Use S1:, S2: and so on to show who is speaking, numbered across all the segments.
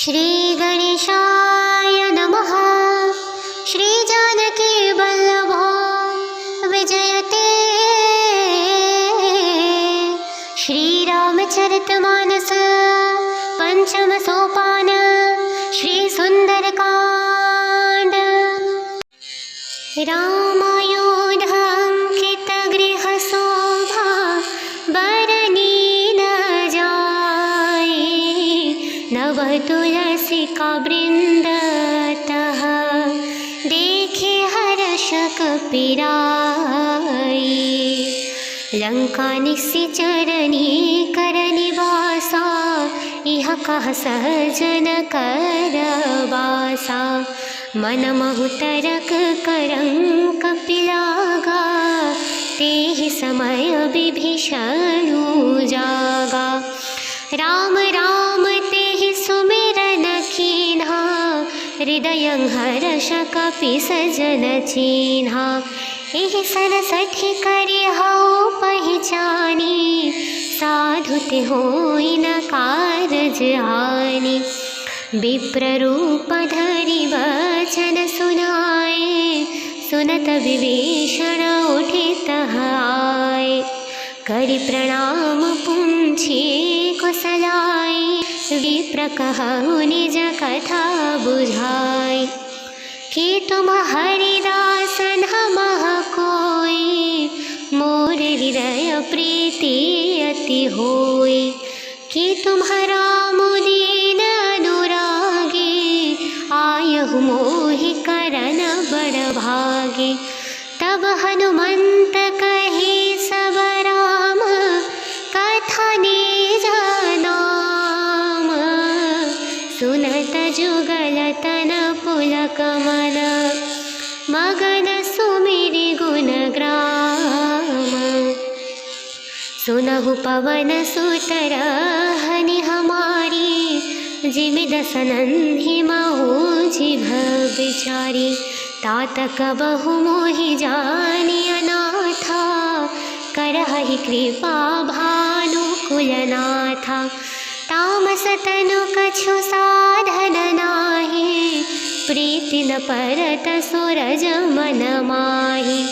S1: श्रीगणेशाय नमः। श्रीजानकीवल्लभो विजयते। श्रीरामचरितमानस पंचम सोपान श्रीसुन्दरकाण्ड। रामायोधाङ्कितगृहशोभा बरनी न जाए, नव तुलसिका वृन्दतः देखे हर्ष कपिराई। लंका निश्चरणी कर निवासा, इह कह सहजन करवासा। मन महु तरक करं कपिलागा, तेहि समय विभीषणु जागा। राम राम तेहि सुमिरन कीन्हा, हृदयं हर्ष कपि सजन चीन्हा। एहि सरसठि करिहौ पहिचानी, साधु ते होई न कारज हानि। विप्ररूप धरि वचन सुनाए, सुनत विभीषण उठित आए। करि प्रणाम पूछे कुशलाए, विप्र कहु निज कथा बुझाई। कि तुम हरिदासन हमह कोई, मोर हृदय प्रीति अति होई। कि तुम्हारा मुदीन अनुरागी, आयहु मोहि करन बड़ भागी। तब हनुमंत कही सब राम, कथा निज नाम। सुनत जुगल तन पुलक मन, मगन सुमिरि गुण ग्राम। सुनहु पवन सुत रहनि हमारी, जिमि दसनन्हि महु जिभ बिचारी। तात कबहु मोहि जानि अनाथा, करहि कृपा भानुकुलनाथा। तामस तनु कछु साधन नाहि, प्रीति न परत सूरज मन माहि।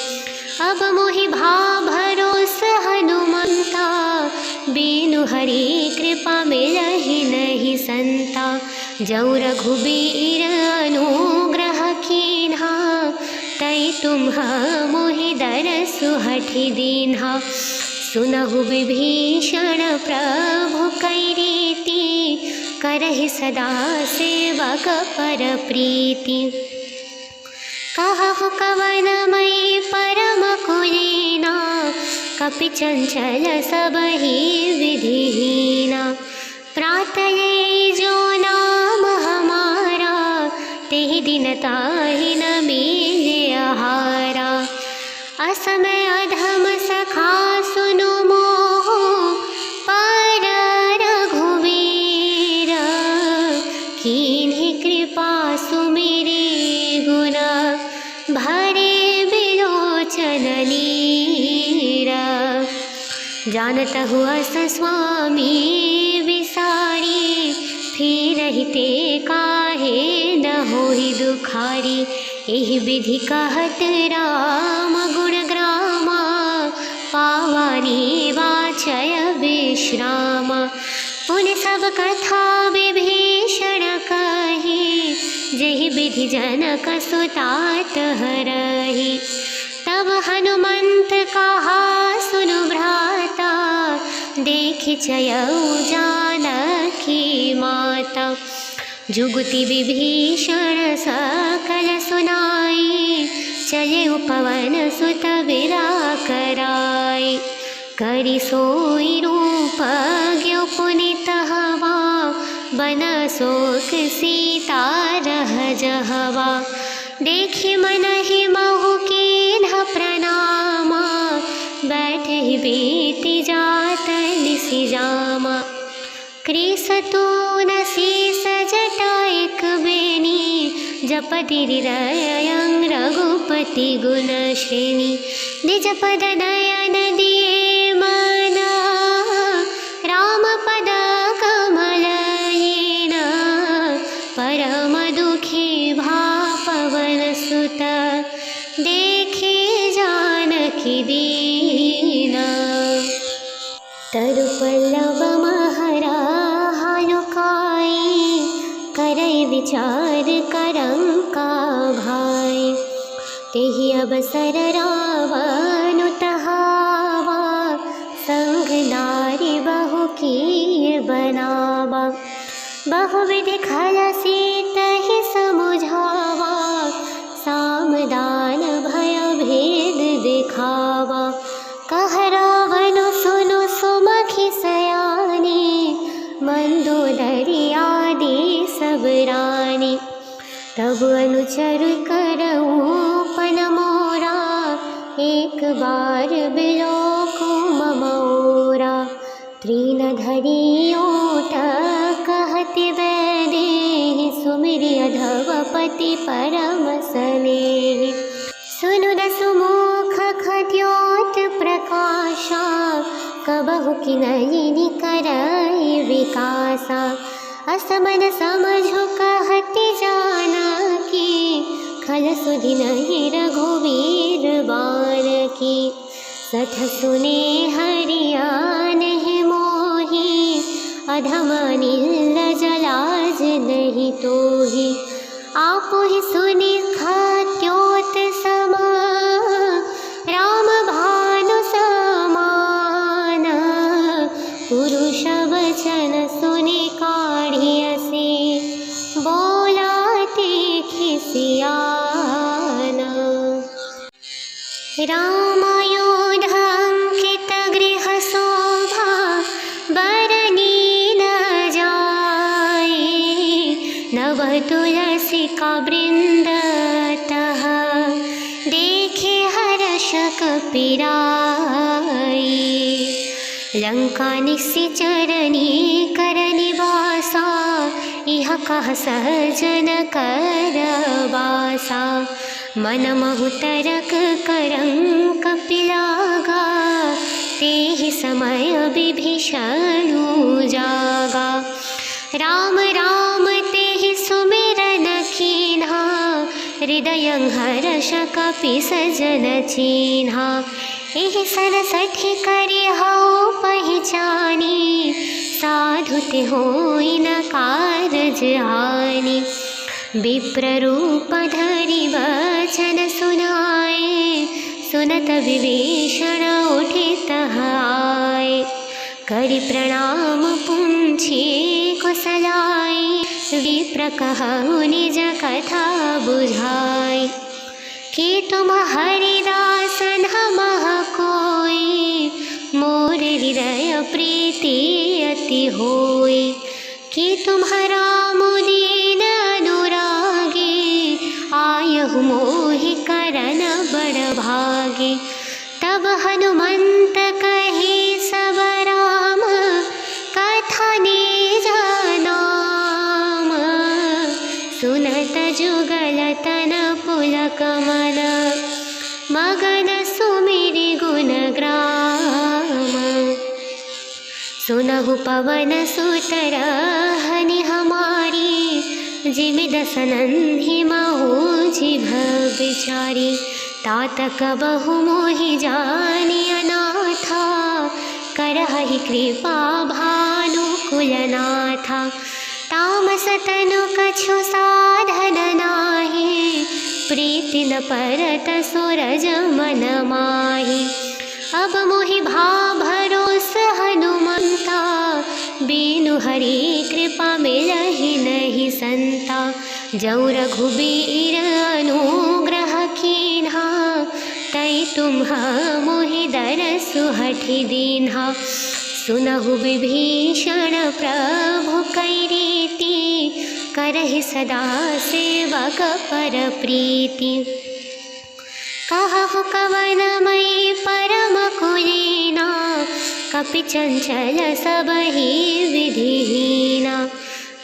S1: अब मोहि भा भरोस हनुमंता, बीनु हरि कृपा मिलहि नहीं संता। जौ रघुबीर अनुग्रह कीन्हा, तै तुम्ह मोहि दरसु हठि दीन्हा। सुनहु विभीषण प्रभु कै रीति, करहि सदा सेवक पर प्रीति। कहु कवन मई परम कुलीना, कपि चंचल सबहि विधिहीना। प्रातले जो नाम हमारा, तेहि दिन ताहि न मिले आहारा। असमय अधम सखा सुनु मोह, पर रघुवीर। कीन्हि कृपा सुमिरि गुण, भरे बिलोचन नीर। जानत हुआ स्वामी विसारी, फिरहि ते काहे न होहि दुखारी। एहि विधि कहत राम गुण ग्रामा, पावानी वाचय विश्राम। पुनि सब कथा विभीषण कही, जहि विधि जनक सुतात हरहि। तब हनुमंत कहा सुनु भ्राता, देखि चयऊ जानकी माता। जुगति विभीषण सकल सुनाई, चले पवन सुत विदा कराई। करि सोई रूप ज्ञो पुनीत हवा, बन शोक सीता रह जहवा। देखि मन ही महु कीन्ह प्रणामा, बैठहि बीति जात निसि जामा। कृसतून शीस जटायक बेनी, जपति हृदयं रघुपति गुण श्रेणी। निज पद नयन दिए मना, राम पद कमल परम दुखी भा पवन सुत, देखे जानकी दीना। तरु पल्लव महरा हालुकाई, करई विचार करंका भाई। तेहि अवसर रावण तहावा, संग नारी बहु किए बनावा। बहुविधि खल सीतहि समुझावा, साम दान भय भेद दिखावा। कह रावण सुनु सुमखि सयानी, मंदोदरी आदि सब रानी। तब अनुचर करऊँ पन मोरा, एक बार बिलोकु मम ओरा। तृण धरि ओट कहति वैदेहि, सुमिरि अधवपति परम सनेहि। सुनु दसु मुख खद्योत प्रकाशा, कबहु किन्हीं करई विकासा। असमन समझु कहति जानकी, खल सुधि नहीं रघुवीर बानकी। सठ सुने हरिया नहीं मोहि, अधम नील जलाज नहीं तोहि। आपु ही सुनि खद्योत समा, राम भानु समान। पुरुष वचन सुनि काढ़ियसि, बोलाते खिसियाना। रामायोध अंकित गृह शोभा, बरनी न जाए। नव तुलसी का वृंद तह, देखे हर्ष कपिराई। लंका निश्चरणी कर निवासा, इह कह सहजन कर बासा। मन महु तरक करं कपिलागा, तेहि समय विभीषणु जागा। राम राम तेहि सुमिरन कीन्हा, हृदयं हर्ष कपि सजन चीन्हा। एहि सरसठि करि हऊ पहिचानी, साधु ते होई न कारज हानि। विप्ररूप धरि वचन सुनाए, सुनत विभीषण उठि तह आए। करि प्रणाम पूछे कुशलाए, विप्र कहु निज कथा बुझाई। कि तुम हरिदास हमह कोई, मोर हृदय प्रीति अति होई। कि तुम्हारा मुदीन अनुरागे, आयहु मोहि करन बड़ भागे। तब हनुमंत कहे सब राम, कथा निज नाम। सुनत जुगल तन पुलक मन, मगन सुमिरि गुण ग्राम। सुनहु पवन सुत रहनि हमारी, जिमि दस नन्हि महु जिभ बिचारी। तात कबहु मोहि जानि अनाथा, करहि कृपा भानुकुलनाथा। तामस तनु कछु साधन नाहि, प्रीति न परत सुरज मन माहि। अब मोहि भा भरोस हनुमंता, बीनु हरि कृपा मिलहि नहीं संता। जौ रघुबीर अनुग्रह कीन्हा, तै तुम्ह मोहि दरसु हठि दीन्हा। सुनहु विभीषण प्रभु कै रीति, करहि सदा सेवक पर प्रीति। कहु कवन मई परम कुलीना, कपि चंचल सबहि विधिहीना।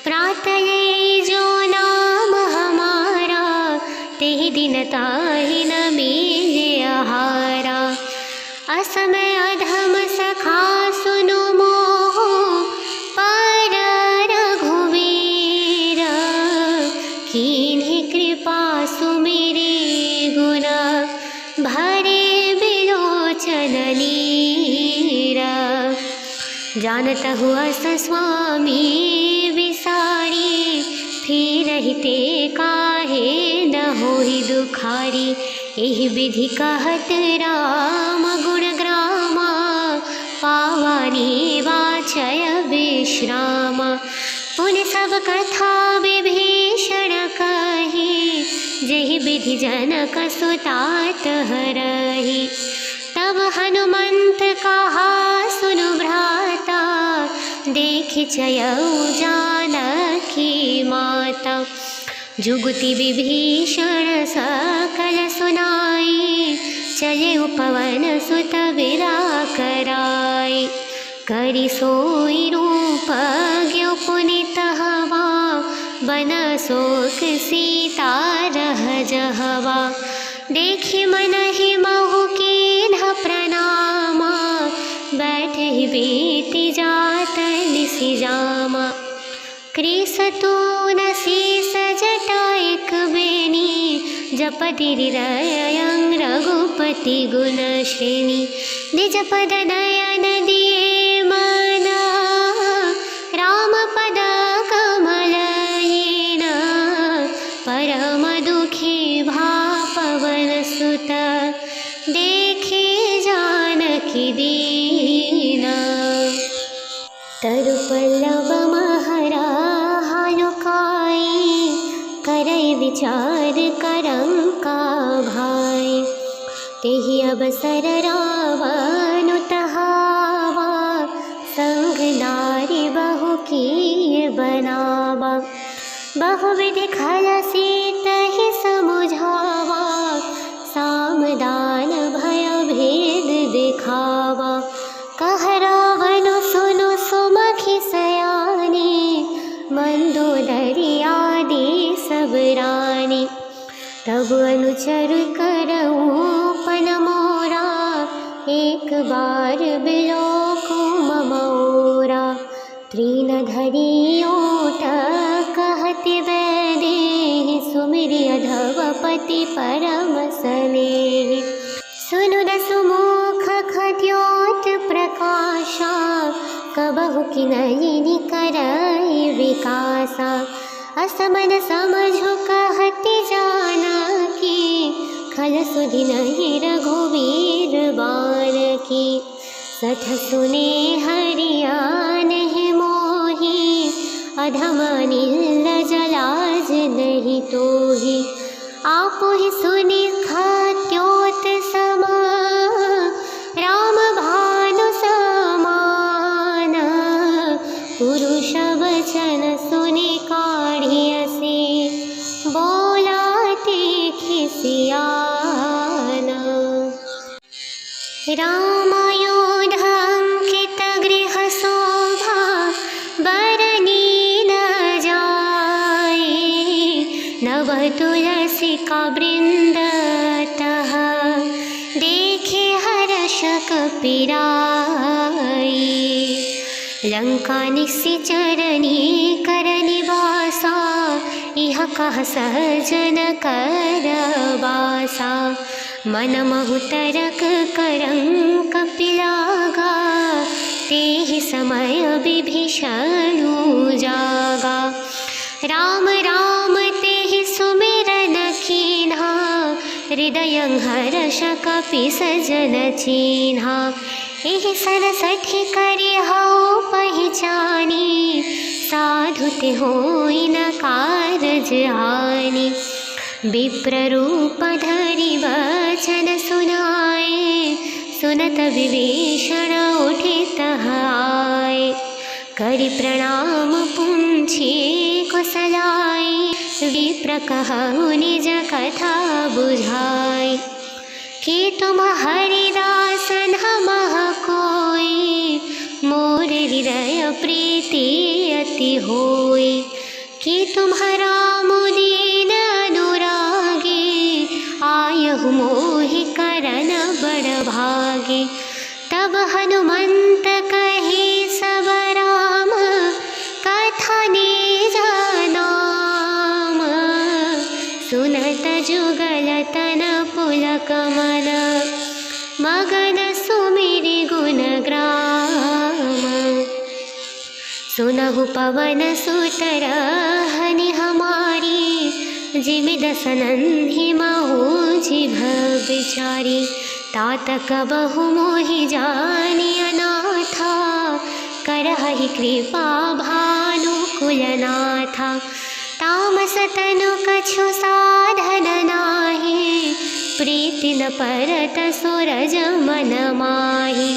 S1: प्रातः जो नाम हमारा, तेहि दिन ताहि न मिले आहारा। असमय अधम सखा सुनु मोह, पर रघुवीर जानत हुआ स्वामी विसारी, फिर रहते काहे न होई दुखारी। एहि विधि कहत राम गुण ग्रामा, पावानी वाचय विश्राम। पुन सब कथा विभीषण कही, जहि विधि जनक सुतात हरहि। तब हनुमंत कहा सुनु भ्राता, देख चयऊ जानकी माता। जुगति विभीषण सकल सुनाई, चले पवन सुत विदा कराई। करि सोई रूप ज्ञो पुनीत हवा, बन शोक सीता रह जहवा। देखि मनहि महु कीन्ह प्रणामा, बैठहि बीति जात निसि जामा। कृसतून शीस जटा एक बेनी, जपति हृदय रघुपति गुण श्रेणी। निज पद नयन दिए मना, राम पद कमल हीना। परम दुखी भा पवन सुत, देखे जानकी दीना। तरु पल्लव महरा हालुकाई, करई विचार करंका भाई। तेहि अवसर रावण तहावा, संग नारी बहु किए बनावा। बहुविधि खल सीतहि समुझावा, सामदान भय भेद दिखावा। कह रावण सुनु सुमखि सयानी, मंदोदरी आदि सब रानी। तब अनुचर करऊँ पन मोरा, एक बार बिलोकु मम ओरा। तृण धरि ओट कहति वैदेहि, सुमिरि अधवपति परम स्नेहि। सुनु दसुमुख खद्योत प्रकाशा, कबहु किन्हीं करई विकासा। असमन समझु कहति जानकी, खल सुधि नहीं रघुवीर बानकी। सठ सुने हरिया नहीं मोही, अधम नील जलाज नहीं तोही। आपु ही सुनि खद्योत समा, राम भानु समान। पुरुष वचन सुनि काढ़ियसि, बोला तीखि सियाना। रामायोध अंकित गृह शोभा, बरनी न जाए। नव तुलसी का वृंद तह, देखे हर्ष कपिराई। लंका निश्चरणी कर निवासा, इह कह सहजन कर बासा। मन महु तरक करंक पिलागा, तेहि समय विभीषणु जागा। राम राम तेहि सुमिरन कीन्हा, हृदय हर्ष कपि सजन चीन्हा। एहि सरसठि करि हऊ पहिचानी, साधु ते होई न कारज हानि। विप्ररूप धरि वचन सुनाए, सुनत विभीषण उठि तह आए। करि प्रणाम पूछे कुशलाई, विप्र कहु निज कथा बुझाई। कि तुम हरिदासन हमह कोई, मोर हृदय प्रीति अति होई। कि तुम्हारा मुदीन अनुरागी, आयहु मोहि करन बड़ भागी। तब हनुमंत कही सब राम, कथा निज नाम। सुनत जुगल तन पुलक मन, मगन सुमिरि गुण ग्राम। सुनहु पवन सुतर हनि हमारी, जिमि दस नन्हि महु जिभ बिचारी। तात कबहु मोहि जानि अनाथा, करहि कृपा भानुकुलनाथा। तामस तनु कछु साधन नाहि, प्रीति न परत सूरज मन माहि।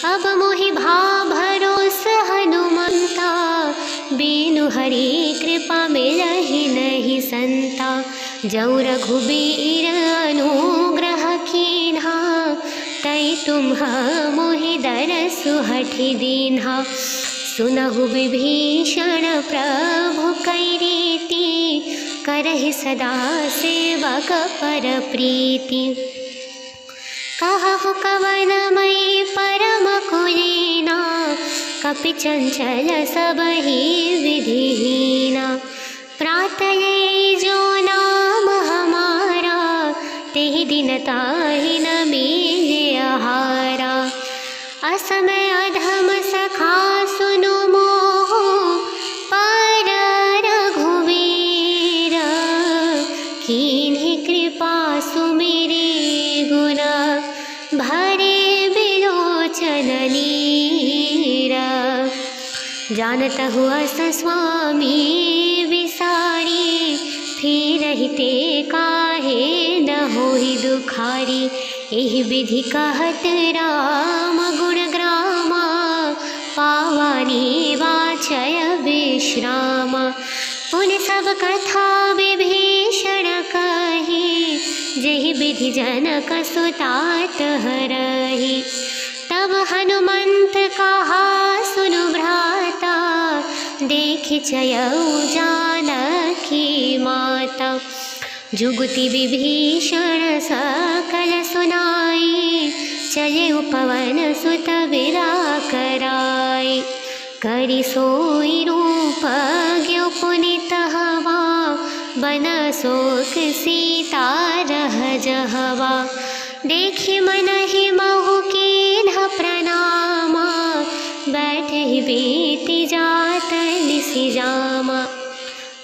S1: अब मोहि भाव भरोस हनुमंता, बीनु हरि कृपा मिलहि नहीं संता। जौ रघुबीर अनुग्रह कीन्हा, तै तुम्ह मोहि दरसु हठि दीन्हा। सुनहु विभीषण प्रभु कै रीति, करहि सदा सेवक पर प्रीति। कहु कवन मई परम कुलीना, कपि चंचल सबहि विधिहीना। प्रातः जो नाम हमारा, तेहि दिन ताहि न मिले आहारा। असमय अधम सखा सुनु मोह, पर रघुवीर। कीन्हि कृपा सुमिरि गुण, भरे बिलोचन नीरा। जानतहु अस स्वामी विसारी, फिरहि ते काहे न होहि दुखारी। एहि विधि कहत राम गुण ग्रामा, पावानी वाचय विश्राम। पुनि सब कथा विभीषण कही, जेहि विधि जनक सुतात हरहि। तब हनुमंत कहा सुनु भ्राता, देखि चयऊ जानकी माता। जुगति विभीषण सकल सुनाई, चले पवन सुत विदा कराई। करि सोई रूप ज्ञो पुनीत हवा, बन शोक सीता रह जहवा। देखि मनहि महु कीन्ह प्रणामा, बैठहि बीति जात निसि जामा।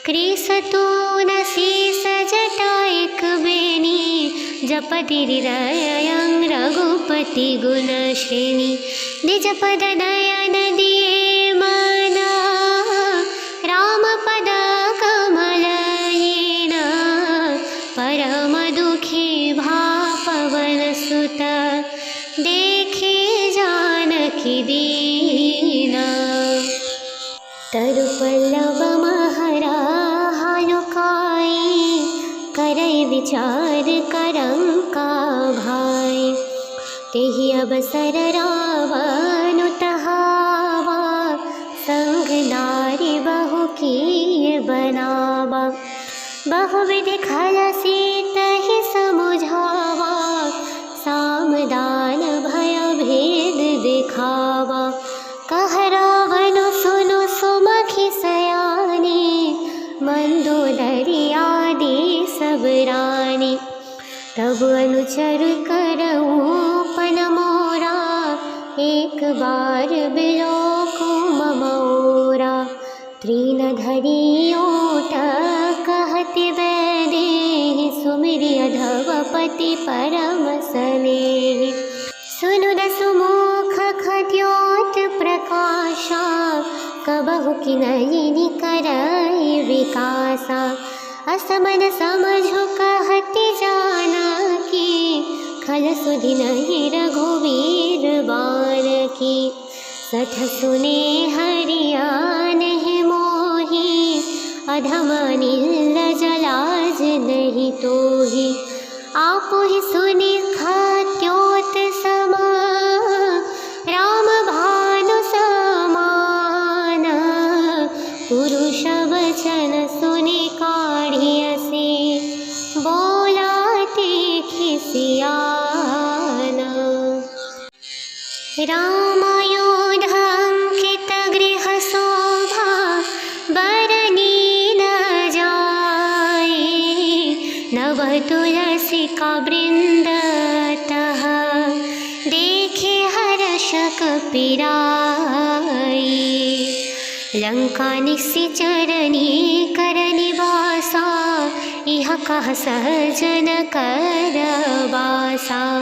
S1: कृसतून शीस जटा एक बेनी, जपति हृदयं रघुपति गुण श्रेणी। निज पद नयन दिए मना, राम पद कमल लीना। परम दुखी भा पवन सुत, देखे जानकी दीना। तरु पल्लव महरा हालुकाई, करई विचार करम का भाई। तेहि अवसर रावण तहावा, संग नारी बहु किए बनावा। बहुविधि खल सीतहि समुझावा, सामदान भय भेद दिखावा। कह रावण सुनु सुमखि सयानी, मंदोदरी आदि सब रानी। तब अनुचर करऊँ पन मोरा, एक बार बिलोकु मम ओरा। तृण धरि ओट कहति वैदेहि, सुमिरि अधवपति परम सनेहि। सुनु दसु मुख खद्योत प्रकाशा, कबहु किनहि करई विकासा। असमन समझु कहति जानकी, खल सुधि नहीं रघुवीर बारकी। सठ सुने हरिया नहीं मोहि, अधम नील जलाज नहीं तोहि। आपु ही सुनि खद्योत समा, राम भानु समान। पुरुष वचन सुनि काढ़ियसि, बोलाते खिसियाना। रामायोध अंकित गृह शोभा, बरनी न जाए। नव तुलसी का वृंद तह, देखे हर्ष कपिराई। लंका निश्चरणी कर निवासा, इह कह सहजन कर बासा।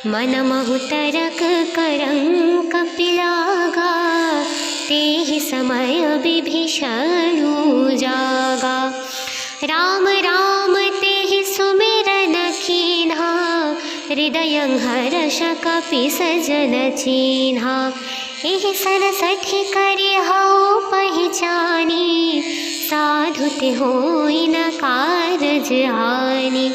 S1: मन महु तरक करं कपिलागा, तेहि समय विभीषणु जागा। राम राम तेहि सुमिरन कीन्हा, हृदयं हर्ष कपि सजन चीन्हा। एहि सरसठि करि हऊ पहिचानी, साधु ते होई न कारज हानि।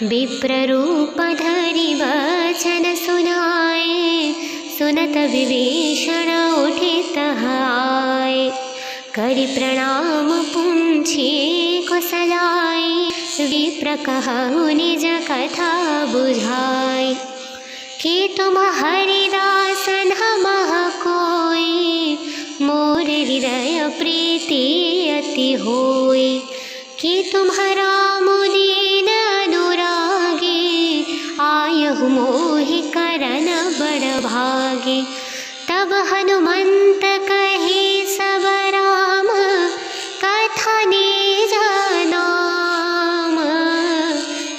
S1: विप्ररूप धरि वचन सुनाए, सुनत विभीषण उठि तह आए। करि प्रणाम पूछे कुशलाए, विप्र कहु निज कथा बुझाई। कि तुम हरिदासन हमह कोई, मोर हृदय प्रीति अति होई। कि तुम्हारा मुदीन अनुरागी, आयहु मोहि करन बड़ भागी। तब हनुमंत कही सब राम, कथा निज नाम।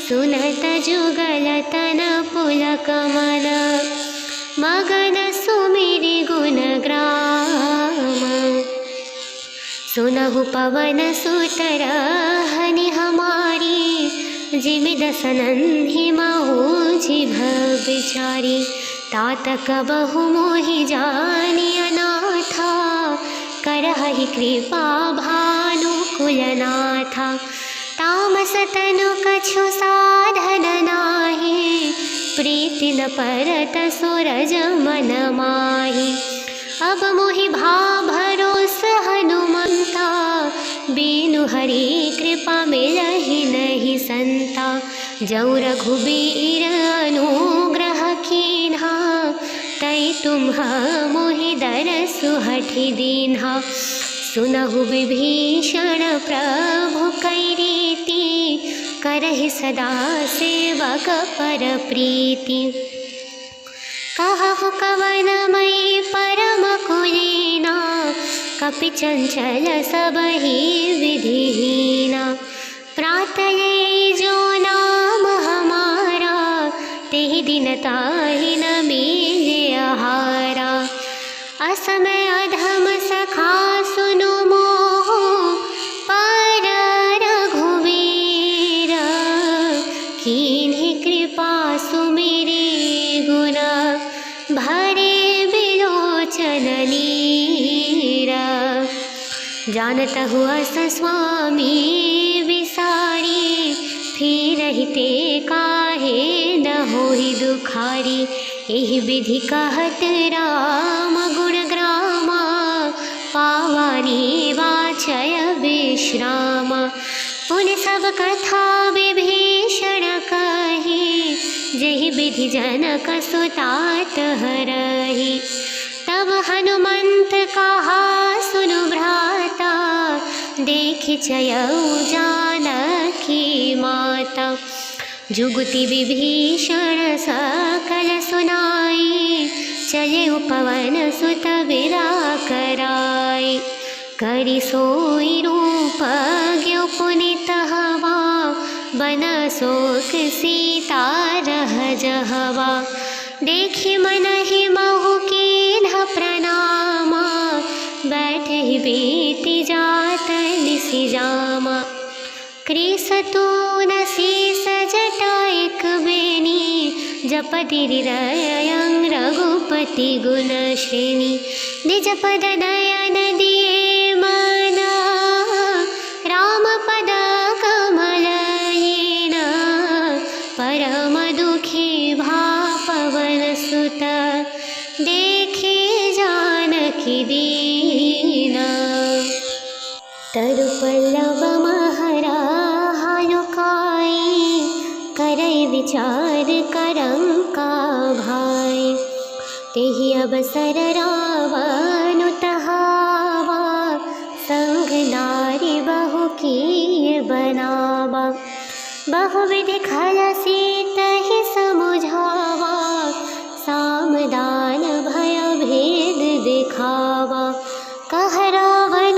S1: सुनत जुगल तन पुलक मन, मगन सुमिरि गुण ग्राम। सुनहु पवन सुत रहनि हमारी, जिमि दस नन्हि महु जिभ बिचारी। तात कबहु मोहि जानि अनाथा, करहि कृपा भानु कुलनाथा। तामस तनु कछु साधन नाहि, प्रीति न परत सूरज मन माहि। अब मोहि भा भरोस हनुमंता, बीनु हरि कृपा मिलहि नहीं संता। जौ रघुबीर अनुग्रह कीन्हा, तै तुम्ह मोहि दरसु हठि दीन्हा। सुनहु विभीषण प्रभु कै रीति, करहि सदा सेवक पर प्रीति। कहु कवन मई परम कुलीना, कपि चंचल सबहि विधिहीना। प्रातः जो नाम हमारा, तेहि दिन ताहि न मिले आहारा। असमय अधम सखा सुनु मोह, पर रघुवीर। कीन्हि कृपा सुमिरि गुण, भरे बिलोचन नीर। जानत हुअस स्वामी विसारी, फिरहि ते काहे न होहि दुखारी। एहि विधि कहत राम गुण ग्रामा, पावानी वाचय विश्राम। पुनि सब कथा विभीषण कही, जहि विधि जनक सुता तहरहि। तब हनुमंत कहा सुनु भ्राता, देखि चयऊ जानकी माता। जुगति विभीषण सकल सुनाई, चले पवन सुत विदा कराई। करि सोई रूप ज्ञो पुनीत हवा, बन शोक सीता रह जहवा। देखि मनहि महु कीन्ह प्रणामा, बैठहि बीति जात निसि जामा। कृसतून शीस जटाइक बेनी, जपति हृदयं रघुपति गुण श्रेणी। निज पद नयन दिए मना, राम पद कमल लीना। परम दुखी भा पवन सुत, देखे जानकी दीना। तरु पल्लव महरा हालुकाई, करई विचार करं का भाई। तेहि अवसर रावण तहावा, संग नारी बहु किए बनावा। बहुविधि खल सीतहि समुझावा, सामदान भय भेद दिखावा। कह रावण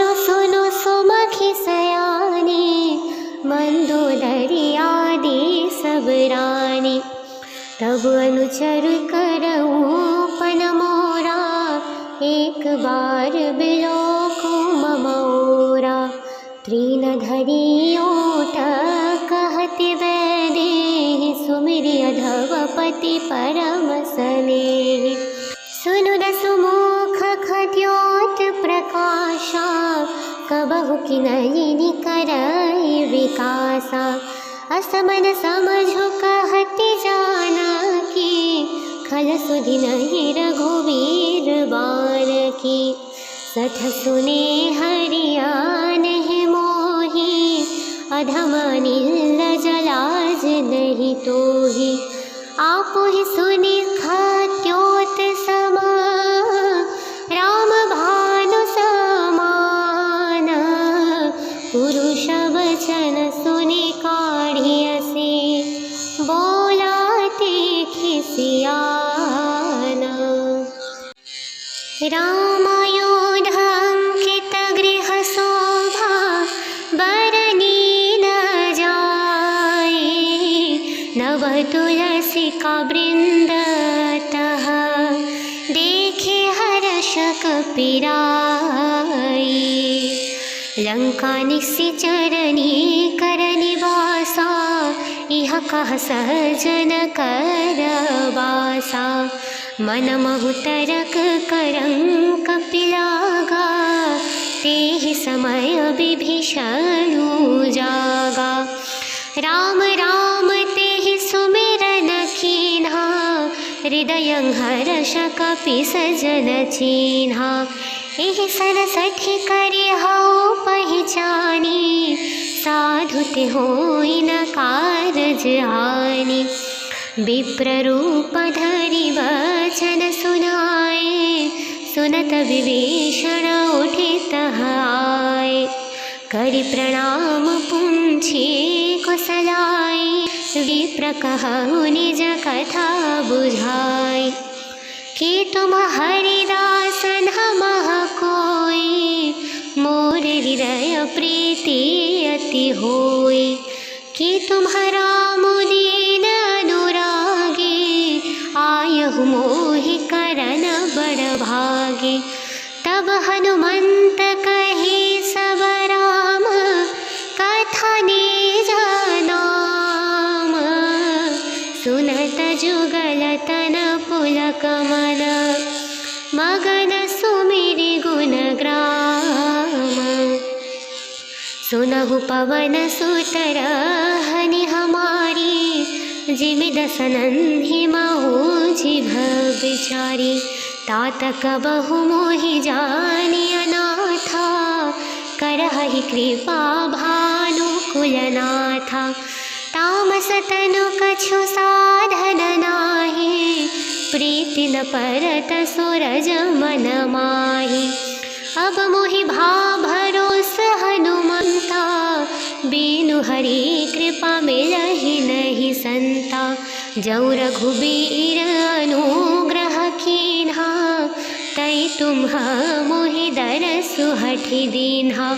S1: तब अनुचर करऊँ पन मोरा, एक बार बिलोकु मम ओरा। तृण धरि ओट कहति वैदेहि, सुमिरि अधवपति परम सनेहि। सुनु दसु मुख खद्योत प्रकाशा, कबहु किन्हीं करई विकासा। असमन समझु कहति जानकी, खल सुधि नहीं रघुवीर बानकी। सठ सुने हरिया नहीं मोहि, अधम नील जलाज नहीं तोहि। आपु ही सुनि खद्योत समा, राम भानु समान। पुरुष वचन सुनि काढ़ियसि, बोलाते खिसियाना। रामायोध अंकित गृह शोभा, बरनी न जाए। नव तुलसी का वृंद तह, देखे हर्ष कपिराई। लंका निश्चरणी कर निवासा, इह कह सहजन कर बासा। मन महु तरक करंक पिलागा, तेहि समय विभीषण जागा। राम राम तेहि सुमिरन कीन्हा, हृदय हर्ष कपि सजन चीन्हा। एहि सन सखि करि हऊ पहिचानी, साधु ते होई न कारज हानि। विप्र रूप धरि वचन सुनाए, सुनत विभीषण उठि तह आए। करि प्रणाम पूछि कुशलाए, विप्र कहु निज कथा बुझाई। कि तुम हरिदास हमह कोई, मोर हृदय प्रीति अति होई। कि तुम्हारा मुदीन अनुरागी, आयहु मोहि करन बड़ भागी। तब हनुमंत कही सब राम, कथा निज नाम। सुनत जुगल तन पुलक मन, मगन सुमिरि गुण ग्राम। सुनहु पवन सुत रहनि हमारी, जिमि दस नन्हि महु जिभ बिचारी। तात कबहु मोहि जानि अनाथा, करहि कृपा भानु कुलनाथा। तामस तनु कछु साधन नाहि, प्रीति न परत सूरज मन माहि। अब मोहि भा भरोस हनुमंता, बीनु हरि कृपा मिलहि नहीं संता। जौ रघुबीर अनुग्रह कीन्हा, तै तुम्ह मोहि दरसु हठि दीन्हा।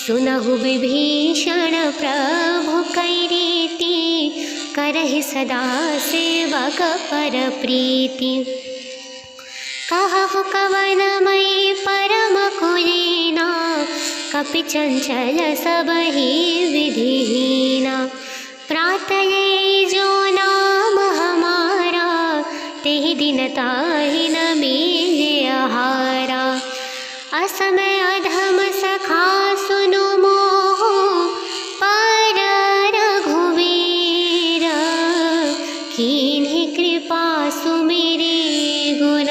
S1: सुनहु विभीषण प्रभु कै रीति, करहि सदा सेवक पर प्रीति। कहु कवन मई परम कुलीना, कपि चंचल सबहि विधिहीना। प्रातः जो नाम हमारा, तेहि दिन ताहि न मिले आहारा। असमय अधम सखा सुनु मोह, पर रघुवीर। कीन्हि कृपा सुमिरि गुण,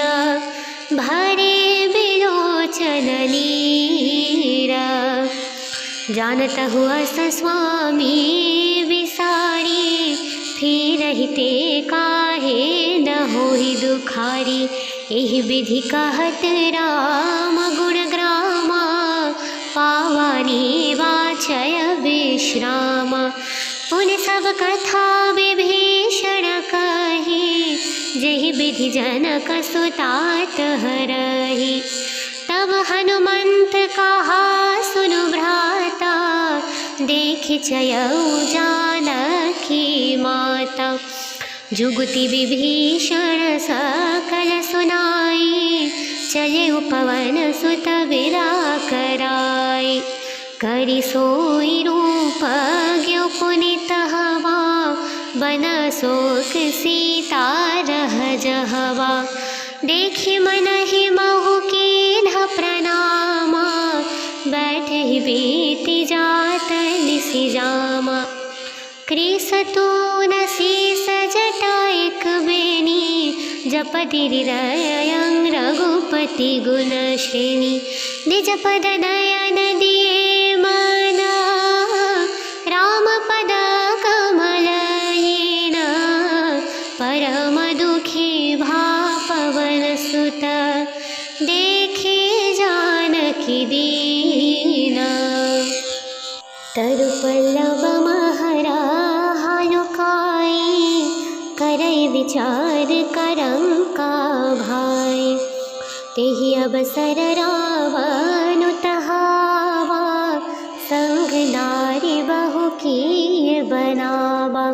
S1: भरे बिलोचन नीरा। जानत हुअस स्वामी विसारी, फिरहि ते काहे न होहि दुखारी। एहि विधि कहत राम गुण ग्रामा, पावानी वाचय विश्राम। पुनि सब कथा विभीषण कही, जेहि विधि जनक सुतात हरहि। तब हनुमंत कहा सुनु भ्राता, देखि चयऊ जानकी माता। जुगति विभीषण सकल सुनाई, चले पवन सुत विदा कराई। करि सोई रूप ज्ञो पुनीत हवा, बन शोक सीता रह जहवा। देखि मन ही महु कीन्ह प्रणामा, बैठे बीति जात निसि जामा। कृसतून शीस जटा एक बेनी, जपति हृदयं रघुपति गुण श्रेणी। निज पद नयन दिए मना, राम पद कमल येना। परम दुखी भा पवन सुत, देखे जानकी दीना। तरु पल्लव महरा हालुकाई, करई विचार करंका भाई। तेहि अवसर रावण तहावा, संग नारी बहु किए बनावा।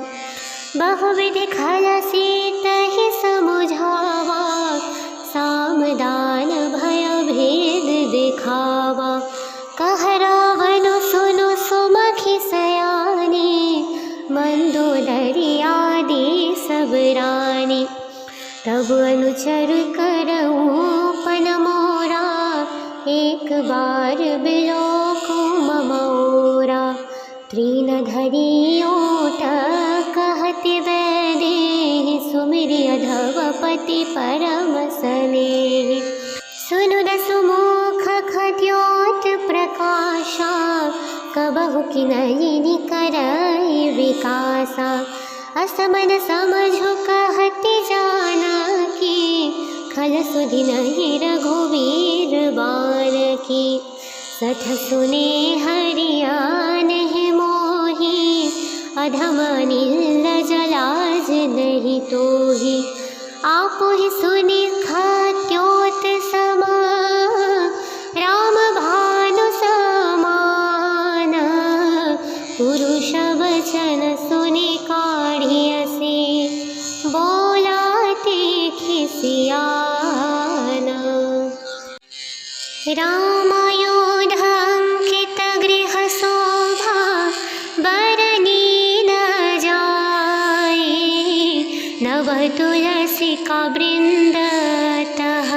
S1: बहुविधि खल सीतहि समुझावा, सामदान भय भेद दिखावा। कह रावण सुनु सुमखि सयानी, मंदोदरी आदि सब रानी। तब अनुचर करऊँ पन मोरा, एक बार बिलोकु मम ओरा। तृण धरि ओट कहति वैदेहि, सुमिरि अधवपति परम स्नेहि। सुनु दसु मुख खद्योत प्रकाशा, कबहु किन्हीं करई विकासा। असमन समझु कहति जानकी, खल सुधि नहीं रघुवीर बानकी। सठ सुने हरियाणहि मोहि, अधम अनिल जलाज नहीं तोहि। आपुहि सुनि खद्योत समा, राम भानु समान। पुरुष वचन सुनि काढ़ियसि, बोला देखि सियाना। रामायोध अंकित गृह शोभा, बरनी न जाए। नव तुलसी का वृंद तह,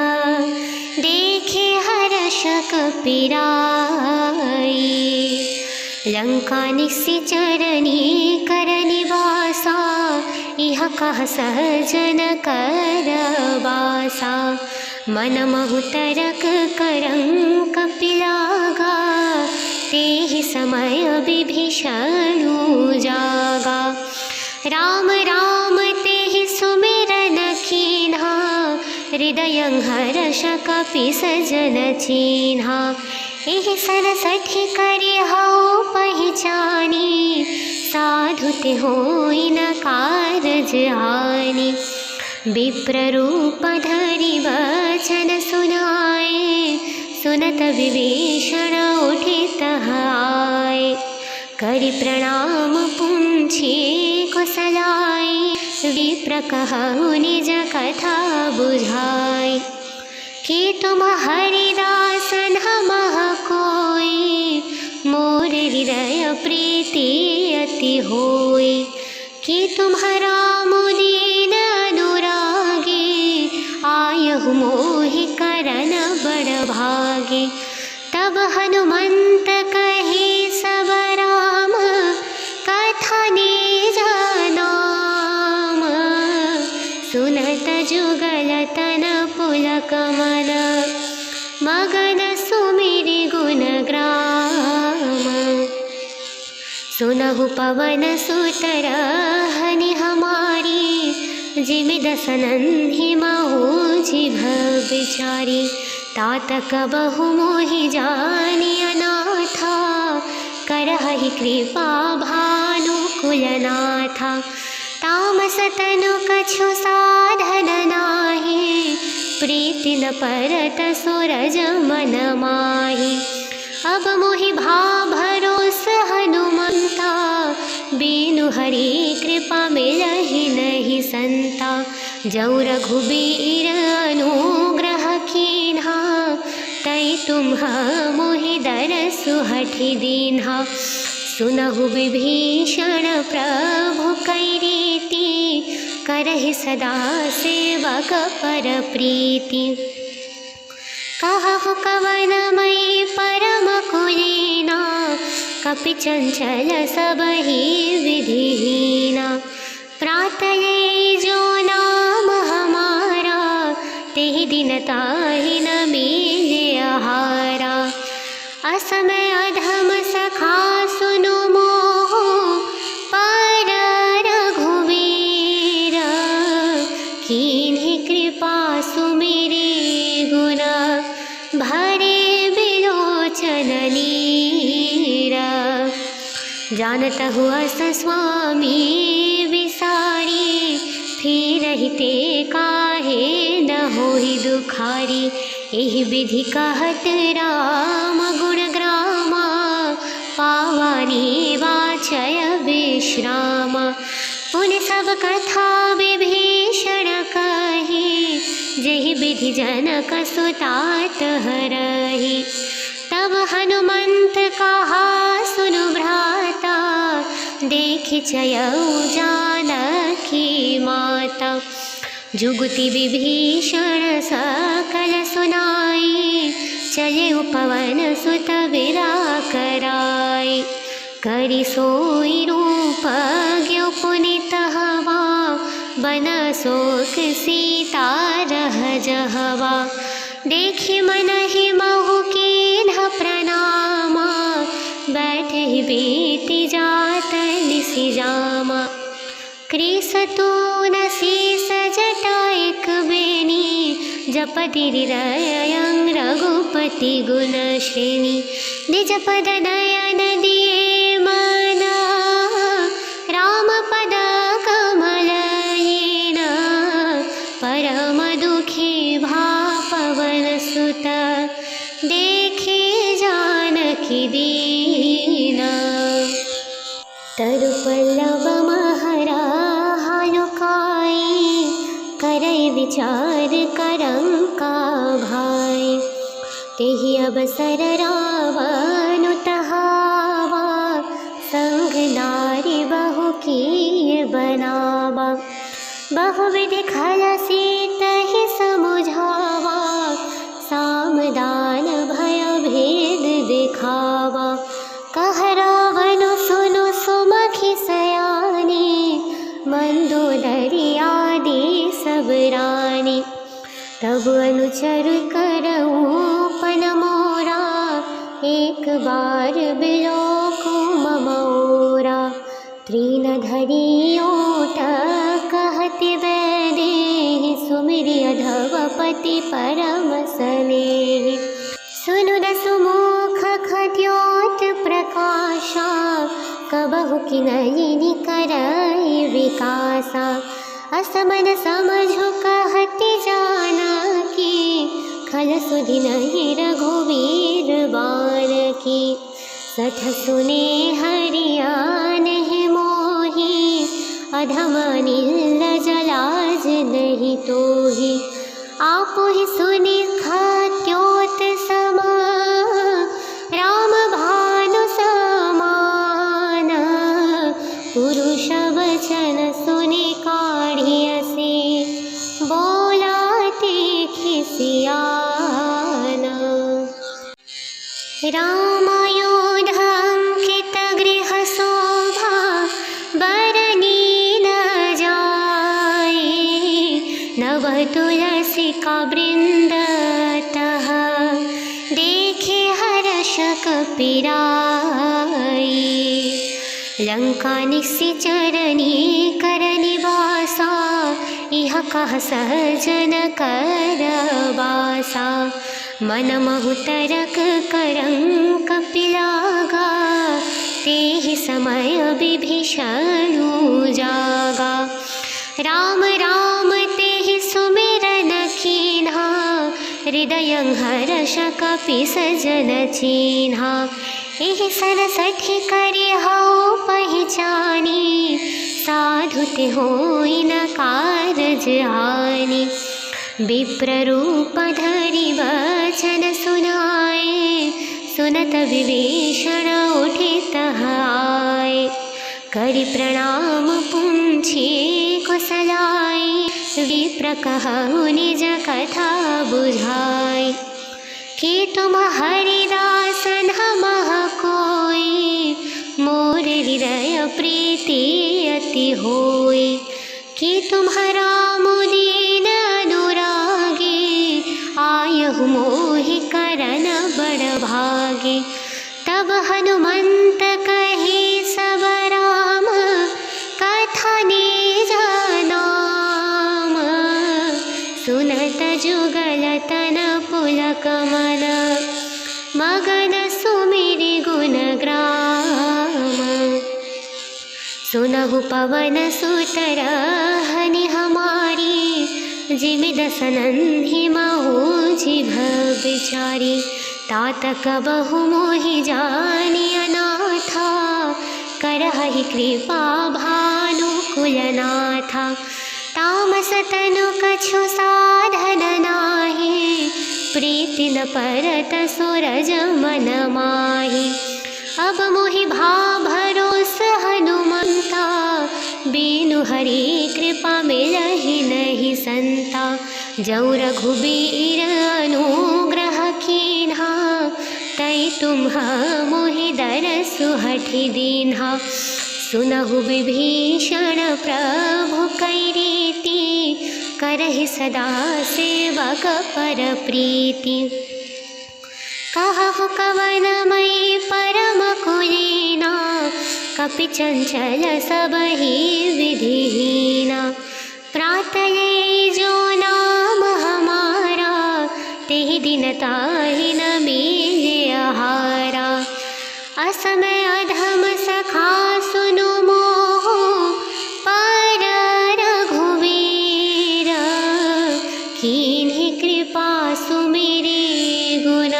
S1: देखे हर्ष कपिराई। लंका निश्चरणी कर निवासा, इह कह सहजन कर बासा। मन महु तरक करंक पिलागा, तेहि समय विभीषणु जागा। राम राम तेहि सुमिरन कीन्हा, हृदयं हर्ष कपि सजन चीन्हा। एहि सरसठि करि हऊ पहिचानी, साधु ते होई न कारज हानि। विप्ररूप धरि वचन सुनाए, सुनत विभीषण उठि तह आए। करि प्रणाम पूछे कुशलाई, विप्र कहु निज कथा बुझाई। कि तुम हरिदासन हमह कोई, मोर हृदय प्रीति अति होई। कि तुम्हारा मुदीन अनुरागी, आयहु मोहि करन बड़ भागी। तब हनुमंत कही सब राम, कथा निज नाम। सुनत जुगल तन पुलक मन, मगन सुमिरि गुण ग्राम। सुनहु पवन सुत रहनि हमारी, जिमि दस नन्हि महु जिभ बिचारी। तात कबहु मोहि जानि अनाथा, करहि कृपा भानु कुलनाथा। तामस तनु कछु साधन नाही, प्रीति न परत सूरज मन माही। अब मोहि भा भरोस हनुमंता, बीनु हरि कृपा मिलहि नहीं संता। जौ रघुबीर अनुग्रह कीन्हा, तै तुम्ह मोहि दरसु हठि दीन्हा। सुनहु विभीषण प्रभु कै रीति, करहि सदा सेवक पर प्रीति। कहु कवन मई परम कुलीना, कपि चंचल सबहि विधिहीना। प्रातले जो नाम हमारा, तेहि दिन ताहि न मिले आहारा। असमय अधम सखा सुनु मोह, पर रघुवीर। कीन्हि कृपा सुमिरि गुण, भरे बिलोचन नीरा। जानतहु अस स्वामी विसारी, फिरहि ते काहे न होहि दुखारी। एहि विधि कहत राम गुण ग्रामा, पावानी वाचय विश्राम। पुनि सब कथा विभीषण कही, जेहि विधि जनक सुतात हरहि। तब हनुमंत कहा सुनु भ्राता, देखि चयऊ जानकी माता। जुगति विभीषण सकल सुनाई, चले पवन सुत बिरा कराई। करि सोई रूप ज्ञो पुनीत हवा, बन शोक सीता रह जहवा। देखि मनहि महु कीन्ह प्रणामा, बैठहि बीति जात निसि जामा। कृसतून शीस जटा एक बेनी, जपति हृदयं रघुपति गुण श्रेणी। निज पद नयन दिए मना, राम पद कमल लीना। परम दुखी भा पवन सुत, देखे जानकी दीना। तरु पल्लव महरा हालुकाई, करई विचार करम का भाई। तेहि अवसर रावण तहावा, संग नारी बहु किए बनावा। बहुविधि खल सीतहि समुझावा, सामदान भय भेद दिखावा। कह रावण सुनु सुमखि सयानी, मंदोदरी आदि सब रानी। तब अनुचर करऊँ पन मोरा, एक बार बिलोकु मम ओरा। तृण धरि ओट कहति वैदेहि, सुमिरि अधवपति परम सनेहि। सुनु दसु मुख खद्योत प्रकाशा, कबहु किनयि करई विकासा। असमन समझु कहति जानकी, खल सुधि नहीं रघुवीर बारकी। सठ सुने हरिया नहीं मोहि, अधम नील जलाज नहीं तोहि। आपु ही सुनि खद्योत समा, राम भानु समान। पुरुष वचन सुनि काढ़ियसि, बोलाते खिसियाना। रामायोध अंकित गृह शोभा, बरनी न जाए। नव तुलसिका वृंद तह, देखे हर्ष कपिराई। लंका निश्चरणी कर निवासा, इह कह सहजन कर वासा। मन महु तरक करं कपिलागा, तेहि समय विभीषणु जागा। राम राम तेहि सुमिरन कीन्हा, हृदयं हर्ष कपि सजन चीन्हा। एहि सरसठि करि हऊ पहिचानी, साध साधुते होई न कारज हानि। विप्ररूप धरि वचन सुनाए, सुनत विभीषण उठि तह आए। करि प्रणाम पूछे कुशलाए, विप्र कहु निज कथा बुझाई। कि तुम हरिदासन हमह कोई, मोर हृदय प्रीति अति होई। कि तुम्हारा मुदीन अनुरागी, आयहु मोहि करन बड़ भागी। तब हनुमंत कहे सब राम, कथा निज नाम। सुनत जुगल तन पुलक मन, मगन सुमिरि गुण ग्राम। सुनहु पवन सुत रहनि हमारी, जिमि दस नन्हि महु जिभ बिचारी। तात कबहु मोहि जानि अनाथा, करहि कृपा भानुकुलनाथा। तामस तनु कछु साधन नाहि, प्रीति न परत सूरज मन माहि। अब मोहि भाव भरोस हनुमंता, बीनु हरि कृपा मिलहि नहीं संता। जौ रघुबीर अनुग्रह कीन्हा, तै तुम्ह मोहि दरसु हठि दीन्हा। सुनहु विभीषण प्रभु कै रीति, करहि सदा सेवक पर प्रीति। कहु कवन मई परम कुलीना, कपि चंचल सबहि विधिहीना। प्रातले जो नाम हमारा, तेहि दिन ताहि न मिले आहारा। असमय अधम सखा सुनु मोह, पर रघुवीर। कीन्हि कृपा सुमिरि गुण,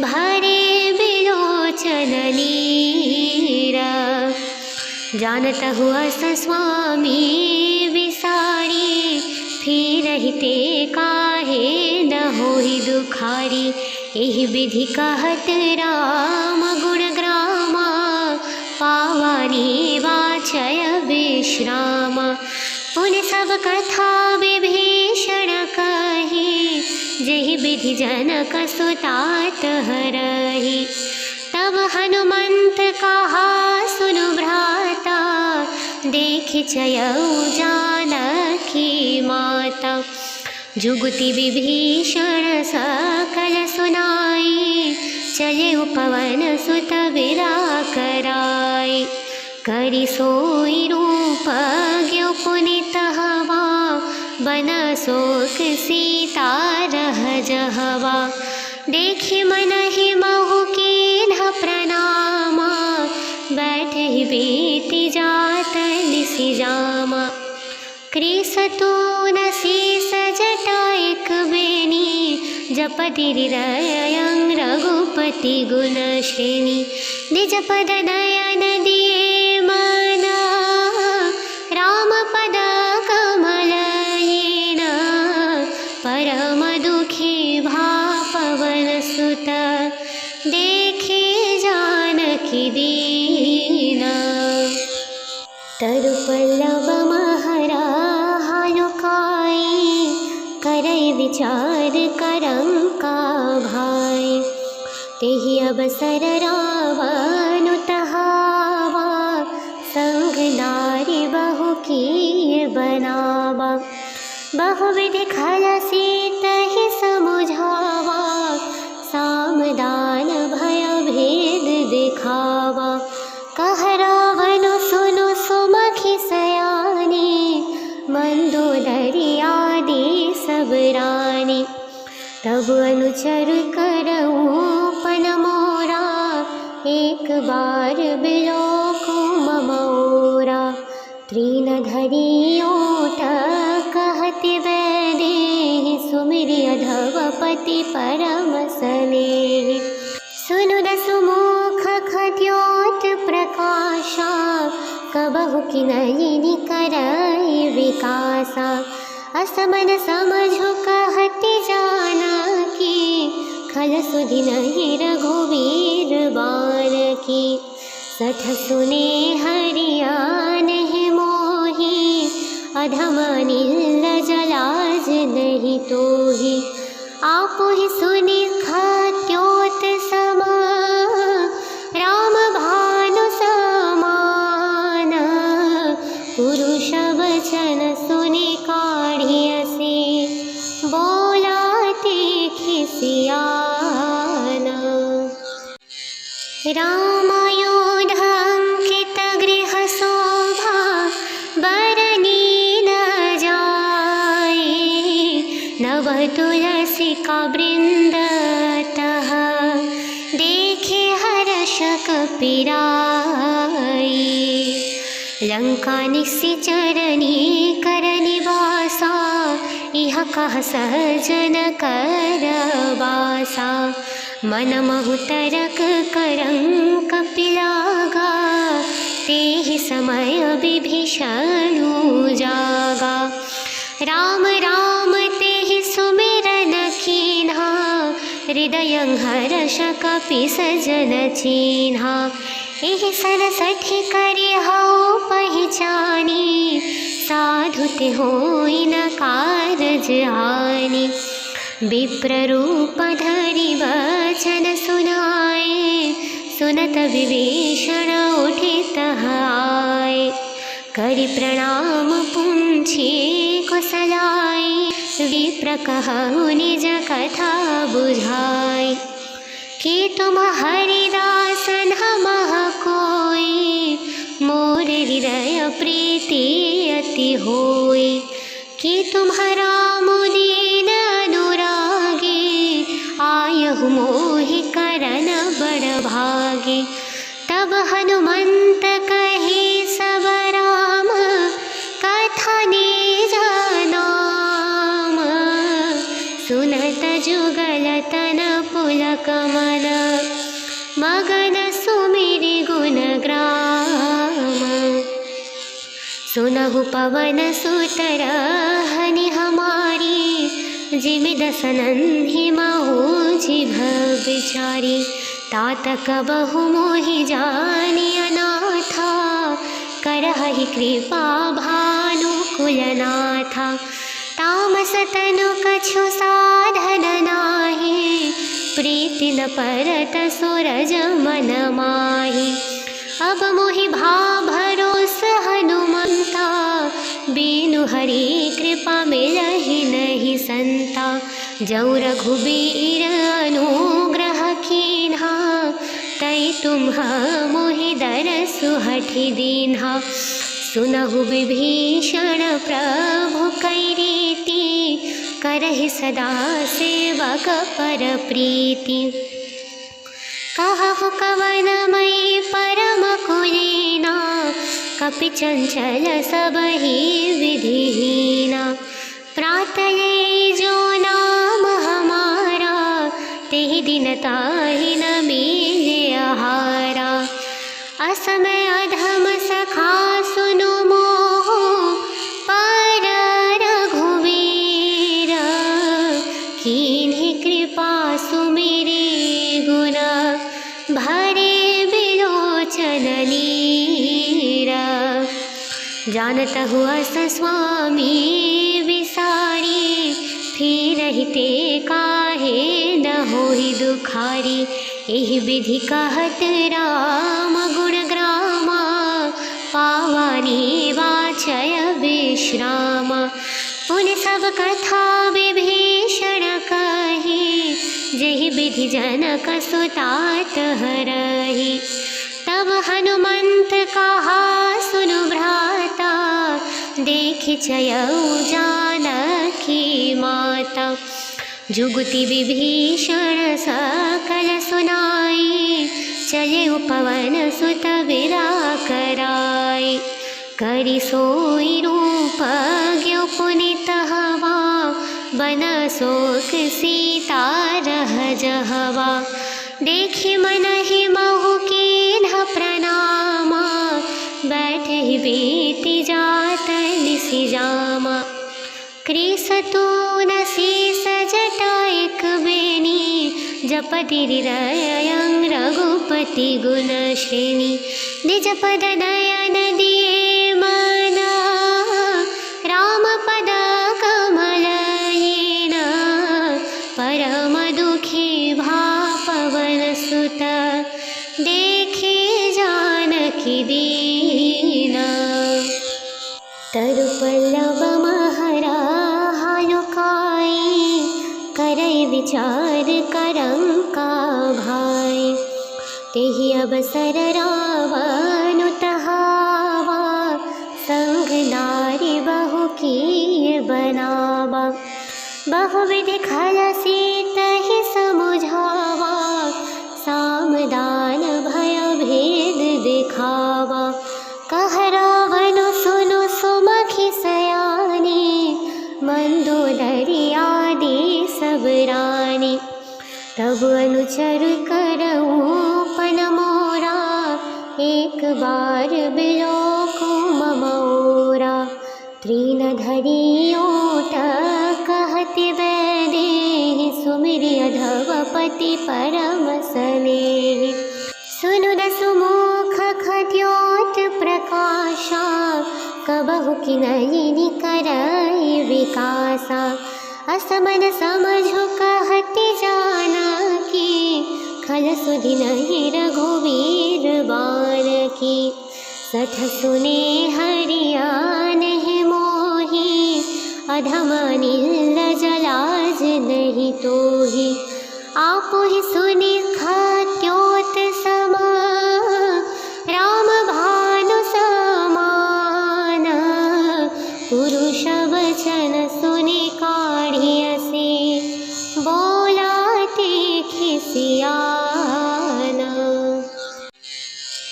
S1: भरे बिलोचन नीर। जानत हुअस स्वामी विसारी, फिरहि ते काहे न होहि दुखारी। एहि विधि कहत राम गुण ग्रामा, पावानी वाचय विश्राम। पुनि सब कथा विभीषण कही, जेहि विधि जनक सुता तहरहि। तब हनुमंत कहा सुनु भ्राता, देखि चयऊ जानकी माता। जुगति विभीषण सकल सुनाई, चले पवन सुत विदा कराई। करि सोई रूप ज्ञो पुनीत हवा, बन शोक सीता रह जहवा। देखि मनहि महु कीन्ह प्रणामा, बैठहि बीति जात निसि जामा। कृसतून शीस जटाइक बेनी, जपति हृदयं रघुपति गुण श्रेणी। निज पद नयन दिए मना, राम पद कमल लीना। परम दुखी भा पवन सुत, देखे जानकी दीना। तरु पल्लव महरा हालुकाई, करई विचार करंका भाई। तेहि अवसर रावण तहावा, संग नारी बहु किए बनावा। बहुविधि खल सीतहि समुझावा, सामदान भय भेद दिखावा। कह रावण सुनु सुमखि सयानी, मंदोदरी आदि सब रानी। तब अनुचर करऊँ पन मोरा, एक बार बिलोकु मम ओरा। तृण धरि ओट कहति वैदेहि, सुमिरि अधवपति परम सनेहि। सुनु दसु मुख खद्योत प्रकाशा, कबहु किनहिनि करई विकासा। असमन समझो कहति जानकी, खल सुधि नहीं रघुवीर बार की। सठ सुने हरिया नहीं मोही, अधम नील जलाज नहीं तोही। आपो ही सुनि खात्योत समा, राम भानु समान। पुरुष वचन सुनि काढ़ियसे, बोलाते खिसियाना। रामायोध अंकित गृह शोभा, बरनी न जाए। नव तुलसी का वृंद तह, देखे हर्ष कपिराई। लंका निश्चरणी कर निवासा, इह कह सहजन कर बासा। मन महु तरक करंक पिलागा, तेहि समय विभीषण जागा। राम राम तेहि सुमिरन कीन्हा, हृदय हर्ष कपि सजन चीन्हा। एहि सरसठि करि हऊ पहिचानी, साधु ते होई न कारज हानि। विप्ररूप धरि वचन सुनाए, सुनत विभीषण उठि तह आए। करि प्रणाम पूछे कुशलाए, विप्र कहु निज कथा बुझाई। कि तुम हरिदासन हमह कोई, मोर हृदय प्रीति अति होई। कि तुम्हारा मुदीन अनुरागी, आयहु मोहि करन बड़ भागी। तब हनुमंत कहे सब राम, कथा निज नाम। सुनत जुगल तन पुलक मन, मगन सुमिरि गुण ग्राम। सुनहु पवन सुत रहनि हमारी, जिमि दस नन्हि महु जिभ बिचारी। तात कबहु मोहि जानि अनाथा, करहि कृपा भानु कुलनाथा। तामस तनु कछु साधन नाहि, प्रीति न परत सूरज मन माहि। अब मोहि भा भरोस हनुमंता, बीनु हरि कृपा मिलहि नहीं संता। जौ रघुबीर अनुग्रह कीन्हा, तै तुम्ह मोहि दरसु हठि दीन्हा। सुनहु विभीषण प्रभु कै रीति, करहि सदा सेवक पर प्रीति। कहु कवन मई परम कुलीना, कपि चंचल सबहि विधिहीना। प्रातले जो नाम हमारा, तेहि दिन ताहि न मिले आहारा। असमय अधम सखा सुनु मोह, पर रघुवीर। कीन्हि कृपा सुमिरि गुण, भरे बिलोचन नीरा। जानत हुअस स्वामी विसारी, फिरहि ते काहे न होहि दुखारी। एहि विधि कहत राम गुण ग्रामा, पावानी वाचय विश्राम। पुनि सब कथा विभीषण कही, जेहि विधि जनक सुतात हरहि। तब हनुमंत कहा सुनु भ्राता, देखि चयऊ जानकी माता। जुगति विभीषण सकल सुनाई, चले पवन सुत विदा कराई। करि सोई रूप ज्ञो पुनित हवा, बन शोक सीता रह जहवा। देखि मन ही महु कीन्ह प्रणामा, बैठे तुलसी जामा। कृसतून शीस जटा एक बेनी, जपति हृदयं रघुपति गुण श्रेणी। निज पद नयन दिए मना, राम पद कमल येना। परम दुखी भा पवन सुत, देखे जानकी दीना। तरु पल्लव महरा हालुकाई, करई विचार करंका भाई। तेहि अवसर रावण तहावा, संग नारी बहु किए बनावा। बहुविधि खल सीतहि समुझावा, सामदान भय भेद दिखावा। कह रावण सुनु सुमखि सयानी, मंदोदरी आदि सब रानी। तब अनुचर करऊँ पन मोरा, एक बार बिलोकु मम ओरा। तृण धरि ओट कहति वैदेहि, सुमिरि अधवपति परम स्नेहि। सुनु दसु मुख खद्योत प्रकाशा, कबहु किनहिनि करई विकासा। असमन समझु कहति जानकी, खल सुधि नहि रघुवीर बानकी। सठ सुने हरियाणहि मोहि, अधम अनिल जलाज नहीं तोहि। आपुहि सुनि खद्योत समा, राम भानु समान। पुरुष वचन सुनि काढ़ियसि, बोला देखि सियाना।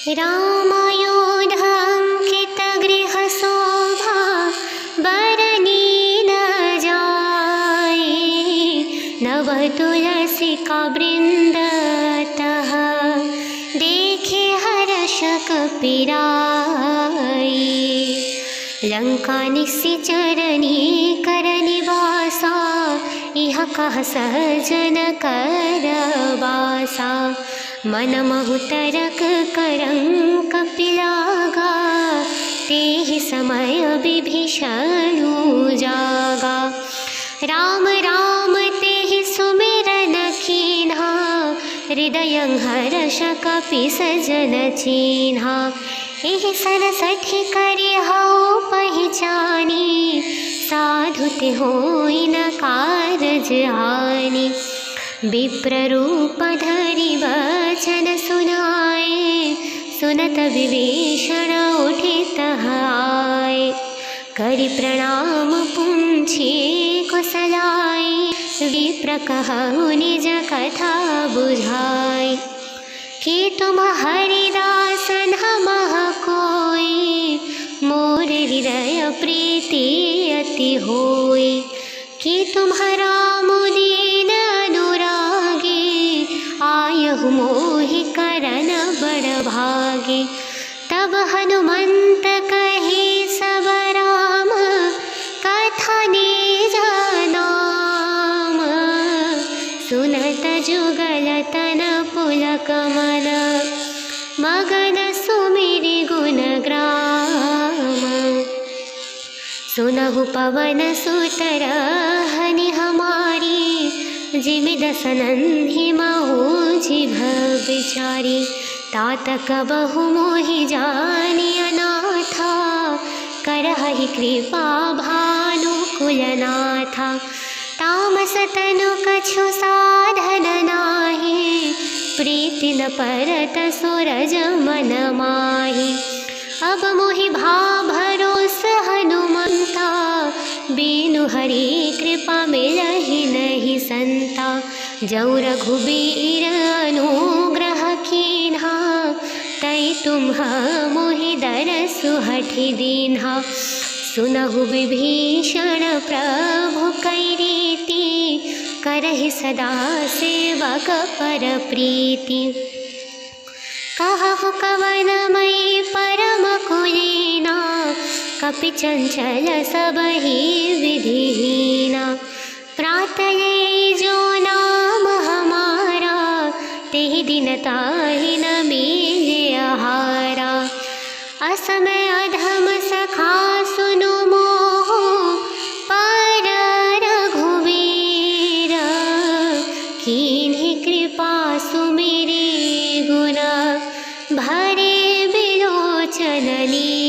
S1: रामायोध अंकित गृह शोभा, बरनी न जाए। नव तुलसी का वृंद तह, देखे हर्ष कपिराई। लंका निश्चरणी कर निवासा, इह कह सहजन कर बासा। मन महु तरक करंक पिलागा, तेहि समय विभीषणु जागा। राम राम तेहि सुमिरन कीन्हा, हृदयं हर्ष कपि सजन चीन्हा। एहि सरसठि करिहउ पहिचानी, साधु ते होई न कारज हानि। विप्ररूप धरि वचन सुनाए, सुनत विभीषण उठि तह आए। करि प्रणाम पूछे कुशलाए, विप्र कहु निज कथा बुझाई। कि तुम हरिदासन हमह कोई, मोर हृदय प्रीति अति होई। कि तुम्हारा मुदीन अनुरागी, आयहु मोहि करन बड़ भागी। तब हनुमंत कही सब राम, कथा निज नाम। सुनत जुगल तन पुलक मन, मगन सुमिरि गुण ग्राम। सुनहु पवन सुत रहनि हमारी, जिमि दस नन्हि महु जिभ बिचारी। तात कबहु मोहि जानि अनाथा, करहि कृपा भानु कुलनाथा। तामस तनु कछु साधन नाहि, प्रीति न परत सूरज मन माहि। अब मोहि भा भरोस हनुमंता, बीनु हरि कृपा मिलहि नहीं संता। जौ रघुबीर अनुग्रह कीन्हा, तै तुम्ह मोहि दरसु हठि दीन्हा। सुनहु विभीषण प्रभु कै रीति, करहि सदा सेवक पर प्रीति। कहु कवन मई परम कुलीना, कपि चंचल सब ही विधिहीना। प्रातये जो नाम हमारा, तेहि दिन ताहि न मिले आहारा। असमय अधम सखा सुनु मोह, पर रघुवीर। कीन्ही कृपा सुमिरि गुण, भरे बिलोचन नीर।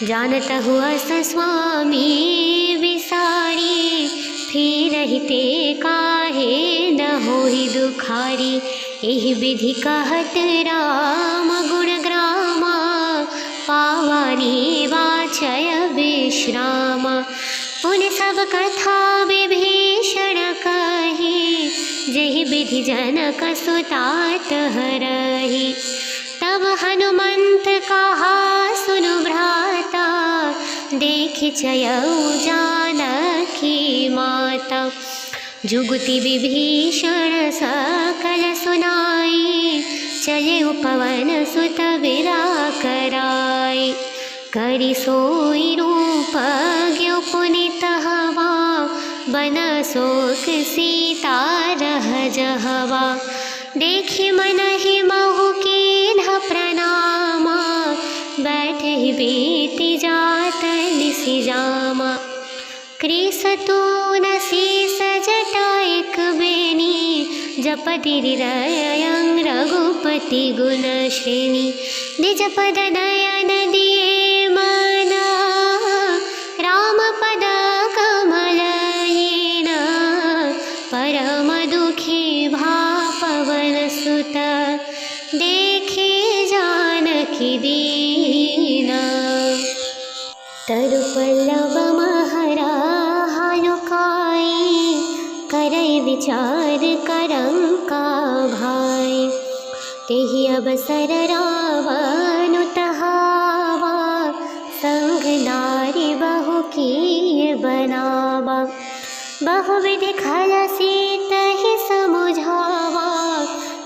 S1: जानतहु अस स्वामी विसारी, फिरहिते काहे न होहि दुखारी। एहि विधि कहत राम गुण ग्रामा, पावानी वाचय विश्राम। पुनि सब कथा विभीषण कही, जेहि विधि जनक सुतात हरहि। तब हनुमंत कहा सुनु भ्राता, देखि चयऊ जानकी माता। जुगति विभीषण सकल सुनाई, चले पवन सुत बिराकराई। करि सोई रूप ज्ञो पुनीत हवा, बन शोक सीता रह जहवा। देखि मनहि महु कीन्ह प्रणामा, बैठहि बीति जात निसि जामा। कृसतून शीस जटा एक बेनी, जपति हृदयं रघुपति गुण श्रेणी। निज पद नयन दिए मना, राम पद कमल लीना। परम दुखी भा पवन सुत, देखे जानकी दीना। तरु पल्लव महरा हालुकाई, करई विचार करम का भाई। तेहि अवसर रावण तहावा, संग नारी बहु किए बनावा। बहुविधि खल सीतहि समुझावा,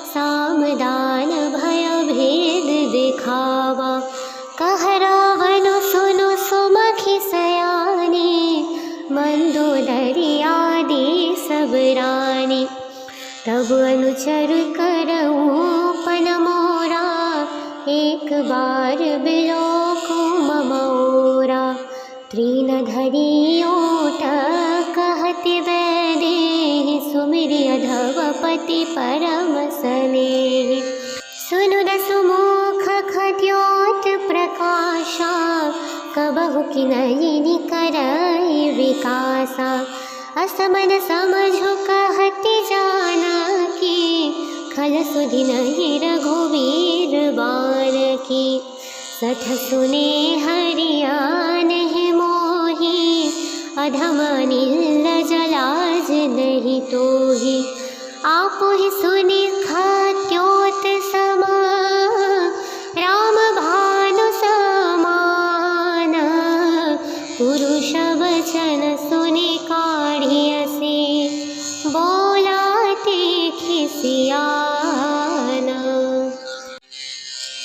S1: सामदान भय भेद दिखावा। कह रावण सुनु सुमखि सयानी, मंदोदरी आदि सब रानी। तब अनुचर करऊँ पन मोरा, एक बार बिलोकु मम ओरा। तृण धरि ओट कहति वैदेहि, सुमिरि अधवपति परम स्नेहि। सुनु दसु मुख खद्योत प्रकाशा, कबहु किनयि करई विकासा। असमन समझु कहति जानकी, खल सुधि नहीं रघुवीर बारकी। सठ सुने हरियाने मोहि, अधम नील जलाज नहीं तोहि। आपुहि सुनि खद्योत समा, राम भानु समान। पुरुष वचन सुनि काढ़ियसि, बोलाते खिसियाना।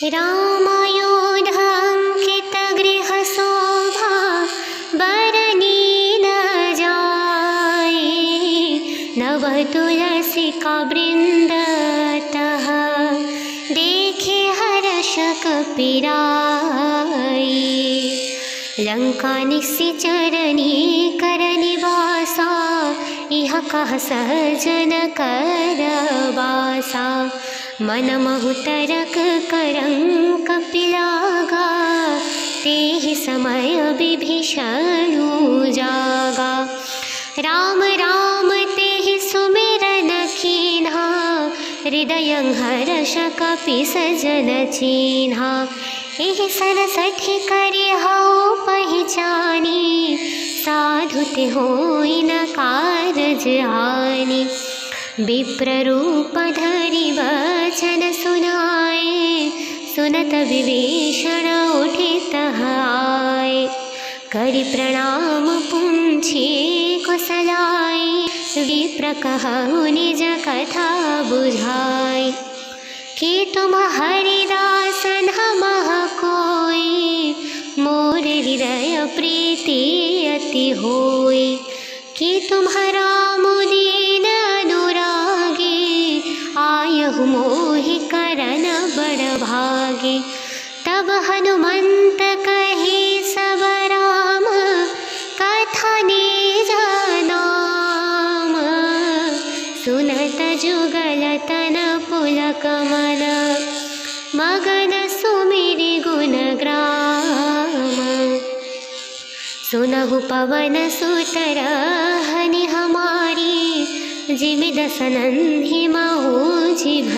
S1: रामायोध अंकित गृह शोभा, बरनी न जाए। नव तुलसिका वृंद तह, देखे हर्ष कपिराई। लंका निश्चरणी कर निवासा, इह कह सहजन कर वासा। मन महु तरक करं कपिलागा, तेहि समय विभीषणु जागा। राम राम तेहि सुमिरन कीन्हा, हृदयं हर्ष कपि सजन चीन्हा। एहि सरसठि करिहउ पहिचानी, साधु ते होई न कारज हानि। विप्ररूप धरि वचन सुनाए, सुनत विभीषण उठि तह आए। करि प्रणाम पूछि कुशलाए, विप्र कहु निज कथा बुझाई। कि तुम हरिदासन हमह कोई, प्रीति अति होई। कि तुम्हारा मुदीन अनुरागी, आयहु मोहि करन बड़ भागी। तब हनुमंत कहे सब राम, कथा निज नाम। सुनत जुगल तन पुलक मन, मगन सुमिरि गुण ग्राम। सुनहु पवन सुत रहनि हमारी, जिमि दस नन्हि महु जिभ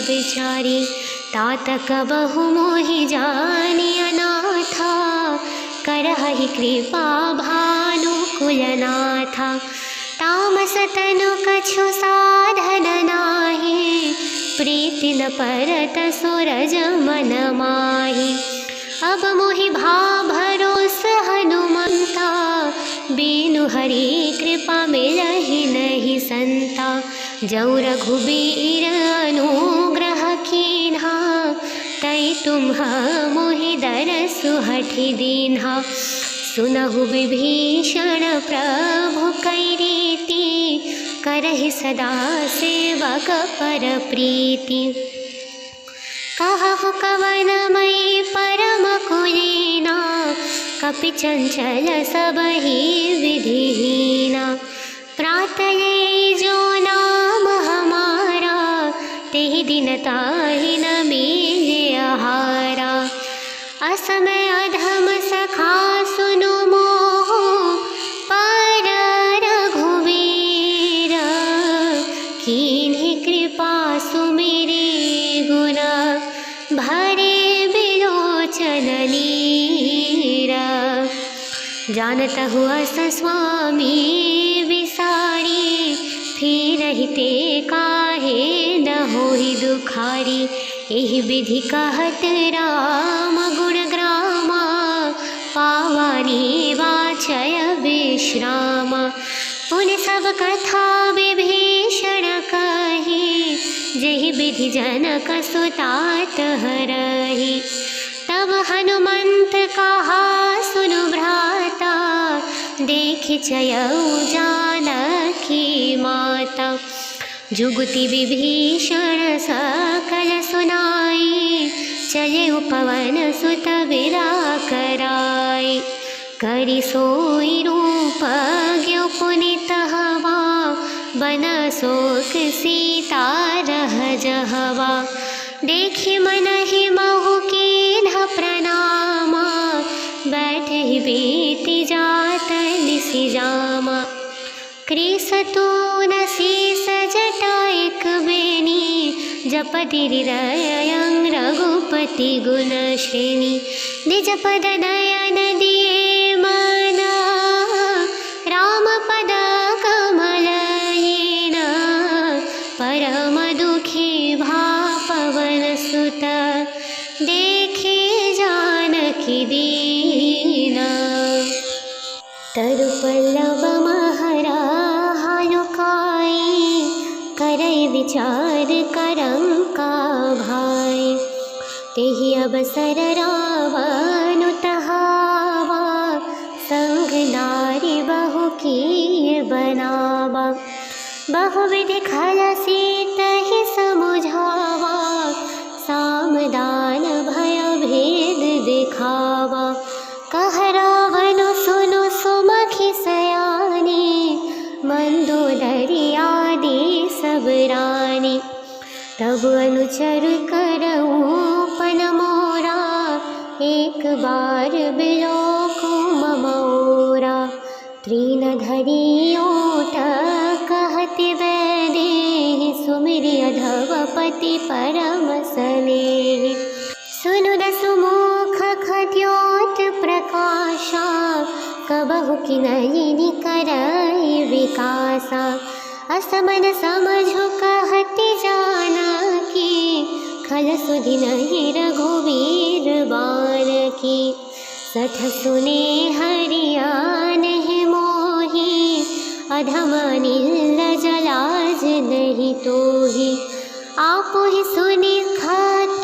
S1: बिचारी। तात कबहु मोहि जानि अनाथा, करहि कृपा भानुकुलनाथा। तामस तनु कछु साधन नाहि, प्रीति न परत सूरज मन माहि। अब मोहि भाव भरोस हनुमंता, बीनु हरि कृपा मिलहि नहीं संता। जौ रघुबीर अनुग्रह कीन्हा, तै तुम्ह मोहि दरसु हठि दीन्हा। सुनहु विभीषण प्रभु कै रीति, करहि सदा सेवक पर प्रीति। कहु कवन मई परम कुलीना, कपि चंचल सबहि विधिहीना। प्रातले जो नाम हमारा, तेहि दिन ताहि न मिले आहारा। असमय अधम सखा सुनु मोह, पर रघुवीर। कीन्हि कृपा सुमिरि गुण, भरे बिलोचन नीर। जानतहु अस स्वामी विसारी, फिरहि ते काहे न होहि दुखारी। एहि विधि कहत राम गुण ग्रामा, पावानी वाचय विश्राम। पुनि सब कथा विभीषण कही, जेहि विधि जनक सुता हरहि। तब हनुमंत कहा सुनु भ्राता, देखि चयऊ जानकी माता। जुगति विभीषण सकल सुनाई, चले पवन सुत विदा कराई। करि सोई रूप ज्ञो पुनीत हवा, बन शोक सीता रह जहवा। देखि मनहि महु कीन्ह प्रणामा, बैठहि बीति जात निसि जामा। कृसतून शीस जटाइक बेनी, जपति हृदयं रघुपति गुण श्रेणी। निज पद नयन दिए मना, राम पद कमल हीना। परम दुखी भा पवन सुत, देखे जानकी दीना। तरु पल्लव महरा हालुकाई, करई विचार करम का भाई। तेहि अवसर रावण तहावा, संग नारी बहु किए बनावा। बहुविधि खल सीतहि समुझावा, सामदान भय भेद दिखावा। कह रावण सुनु सुमखि सयानी, मंदोदरी आदि सब रानी। तब अनुचर करऊँ पन मोरा, एक बार बिलोकु मम ओरा। तृण धरि ओट कहति वैदेहि, सुमिरि अधवपति परम सनेहि। सुनु दसु मुख खद्योत प्रकाशा, कबहु किन्हि करई विकासा। असमन समझु कहति जानकी, खल सुधि नहीं रघुवीर बानकी। सठ सुने हरियाणहि मोहि, अधम नील जलाज नहीं तोहि। आपुहि सुनि खत